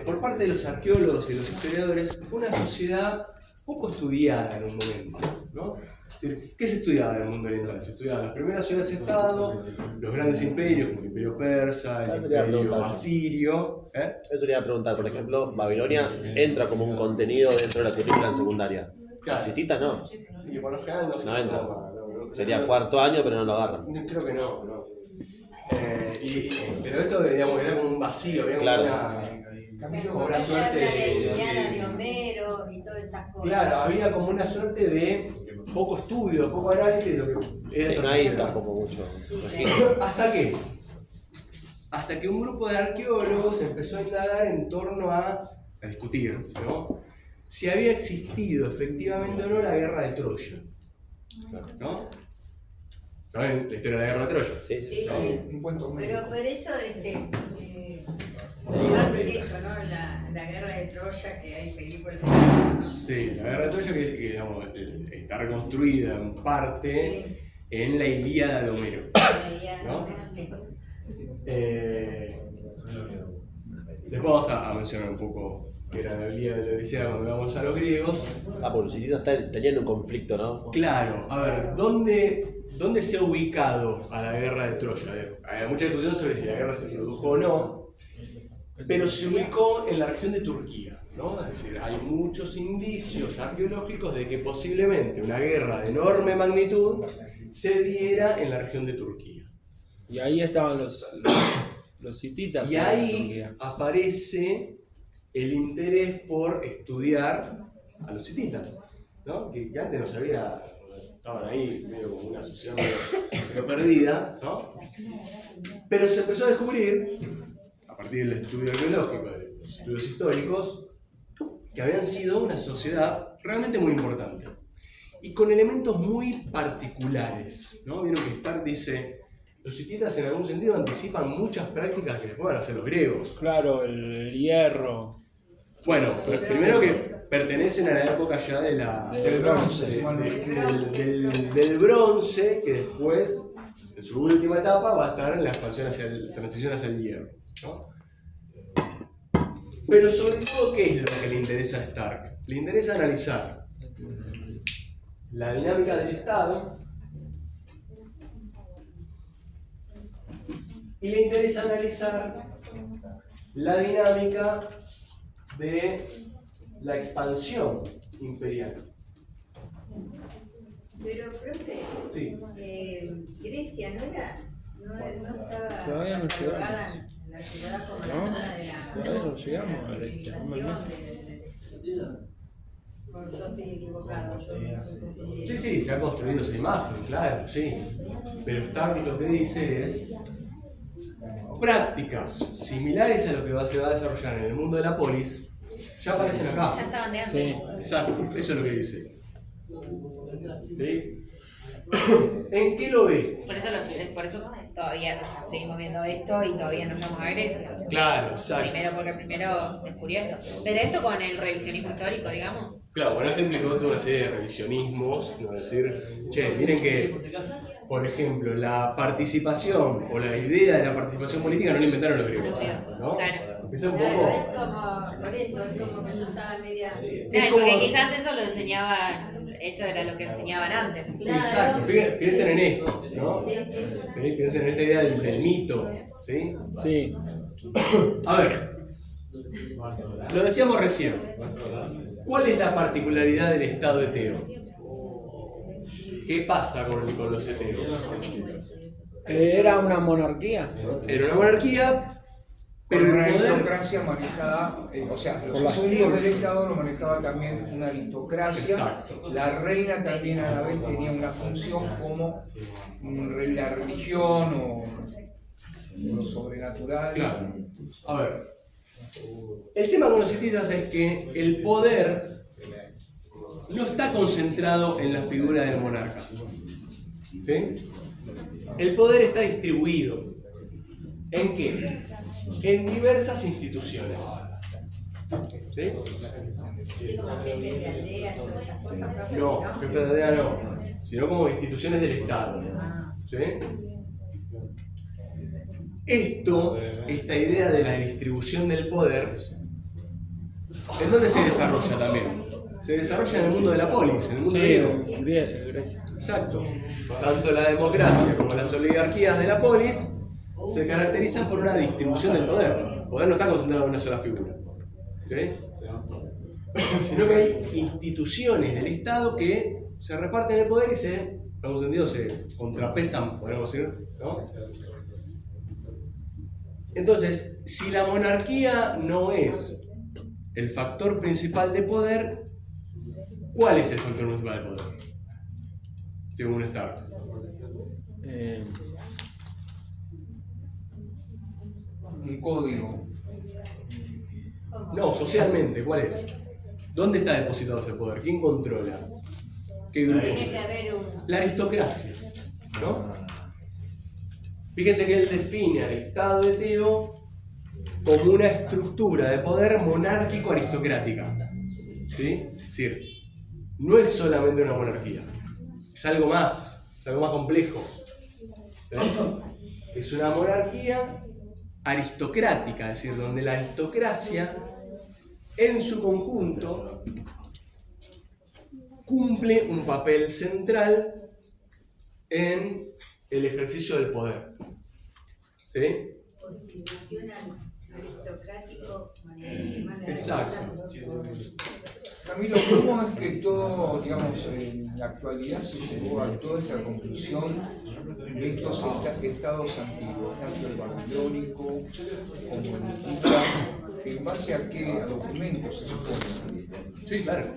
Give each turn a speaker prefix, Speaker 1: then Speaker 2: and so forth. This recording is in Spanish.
Speaker 1: por parte de los arqueólogos y los historiadores, fue una sociedad poco estudiada en un momento, ¿no? Es decir, ¿qué se estudiaba en el mundo oriental? Se estudiaban las primeras ciudades-estado, los grandes imperios, como el imperio persa, el imperio asirio.
Speaker 2: Eso le iba a preguntar, por ejemplo, Babilonia entra como un contenido dentro de la currícula en secundaria.
Speaker 1: Claro.
Speaker 2: Los hititas no.
Speaker 1: Y por lo general no se
Speaker 2: entra.
Speaker 1: No,
Speaker 2: sería cuarto año, pero no lo agarran.
Speaker 1: Creo que no. Pero esto, digamos, era como un vacío, había
Speaker 2: claro.
Speaker 1: como una suerte
Speaker 3: de Homero y todas esas cosas.
Speaker 1: Claro, había como una suerte de poco estudio, poco análisis de lo que era esta
Speaker 2: ahí
Speaker 1: sociedad.
Speaker 2: tampoco mucho.
Speaker 1: Hasta que un grupo de arqueólogos empezó a indagar en torno a discutir, ¿no? Si había existido efectivamente o no la guerra de Troya, ¿no? ¿Saben la historia de la guerra de Troya?
Speaker 3: Sí.
Speaker 4: Un cuento muy...
Speaker 3: Pero por eso, eso, ¿no? La guerra de Troya, que hay películas.
Speaker 1: Sí, la guerra de Troya que digamos, está reconstruida en parte en la Ilíada de Homero, ¿no? Después vamos a mencionar un poco que era la Ilíada de la Odisea cuando vamos a los griegos.
Speaker 2: Por los hititas tenían un conflicto, ¿no?
Speaker 1: Claro, a ver, ¿dónde se ha ubicado a la guerra de Troya? Hay mucha discusión sobre si la guerra se produjo o no, pero se ubicó en la región de Turquía, ¿no? Es decir, hay muchos indicios arqueológicos de que posiblemente una guerra de enorme magnitud se diera en la región de Turquía.
Speaker 5: Y ahí estaban los hititas.
Speaker 1: Y ahí aparece el interés por estudiar a los hititas, ¿no? Que antes no sabía, estaban ahí medio como una sociedad medio perdida, ¿no? Pero se empezó a descubrir, a partir del estudio arqueológico, de los estudios históricos, que habían sido una sociedad realmente muy importante y con elementos muy particulares, ¿no? Vieron que Stark dice, los hititas en algún sentido anticipan muchas prácticas que después van a hacer los griegos.
Speaker 5: Claro, el hierro.
Speaker 1: Bueno, primero que pertenecen a la época ya
Speaker 5: del bronce,
Speaker 1: del bronce, que después, en su última etapa, va a estar en la expansión transición hacia el hierro, ¿no? Pero sobre todo, ¿qué es lo que le interesa a Stark? Le interesa analizar la dinámica del Estado y le interesa analizar la dinámica de la expansión imperial.
Speaker 3: Pero, profe,
Speaker 1: Sí.
Speaker 3: Grecia no estaba
Speaker 5: Todavía no
Speaker 3: colocada en la ciudad como
Speaker 5: ¿No?
Speaker 3: una de las...
Speaker 5: Todavía no llegamos a Grecia.
Speaker 3: Yo estoy equivocado.
Speaker 1: Sí, se ha construido esa imagen, claro, sí. Pero Stark lo que dice es prácticas similares a lo que se va a desarrollar en el mundo de la polis ya aparecen acá.
Speaker 6: Ya estaban de antes.
Speaker 5: Sí.
Speaker 1: Exacto, eso es lo que dice. ¿Sí? ¿En qué lo ve?
Speaker 6: Por eso todavía seguimos viendo esto y todavía no llegamos a Grecia.
Speaker 1: Claro, exacto.
Speaker 6: Primero se descubrió esto. Pero esto con el revisionismo histórico, digamos.
Speaker 1: Claro, bueno, esto implicó toda una serie de revisionismos, ¿no? Es decir, miren que, por ejemplo, la participación o la idea de la participación política no la inventaron los griegos, ¿no?
Speaker 6: Claro.
Speaker 1: Empieza un
Speaker 3: Claro,
Speaker 1: poco...
Speaker 3: es como, por eso, es como que yo estaba media...
Speaker 6: Claro, porque quizás eso lo enseñaban, eso era lo que enseñaban antes.
Speaker 1: Exacto, piensen en esto, ¿no? ¿Sí? Piensen en esta idea del mito, ¿sí?
Speaker 5: Sí.
Speaker 1: A ver, lo decíamos recién. ¿Cuál es la particularidad del Estado eteo? ¿Qué pasa con los eteos?
Speaker 5: Era una monarquía.
Speaker 1: Era una monarquía, pero
Speaker 4: una
Speaker 1: el poder...
Speaker 4: aristocracia manejada, o sea, los asuntos del Estado lo manejaba también una aristocracia.
Speaker 1: Exacto.
Speaker 4: La reina también a la vez tenía una función como la religión o lo sobrenatural.
Speaker 1: Claro. A ver, el tema con los hititas es que el poder no está concentrado en la figura del monarca. ¿Sí? El poder está distribuido. ¿En qué? En diversas instituciones. ¿Sí?
Speaker 3: Como jefe de aldea, todas esas cosas, profe,
Speaker 1: No, jefe de aldea no, sino como instituciones del Estado. ¿Sí? esta idea de la distribución del poder, ¿en dónde se desarrolla también? Se desarrolla en el mundo de la polis, en el mundo
Speaker 5: Sí,
Speaker 1: griego.
Speaker 5: Grecia.
Speaker 1: Exacto. Tanto la democracia como las oligarquías de la polis se caracterizan por una distribución del poder. El poder no está concentrado en una sola figura, ¿sí? Sino que hay instituciones del Estado que se reparten el poder y se contrapesan, podemos decir, ¿no? Entonces, si la monarquía no es el factor principal de poder, ¿cuál es el factor principal de poder? Según Stark.
Speaker 4: Un código.
Speaker 1: No, socialmente, ¿cuál es? ¿Dónde está depositado ese poder? ¿Quién controla? ¿Qué grupos?
Speaker 3: Tiene que haber un...
Speaker 1: La aristocracia, ¿no? Fíjense que él define al Estado de Tebo como una estructura de poder monárquico-aristocrática. ¿Sí? Es decir, no es solamente una monarquía, es algo más complejo. ¿Sí? Es una monarquía aristocrática, es decir, donde la aristocracia en su conjunto cumple un papel central en el ejercicio del poder. ¿Sí?
Speaker 3: Constitucional, aristocrático,
Speaker 1: Exacto.
Speaker 4: Camilo, ¿cómo es que todo, digamos, en la actualidad se llegó a toda esta conclusión de estos estados antiguos, tanto el babilónico como el hitita, en base a qué documentos se supone?
Speaker 1: Sí, claro.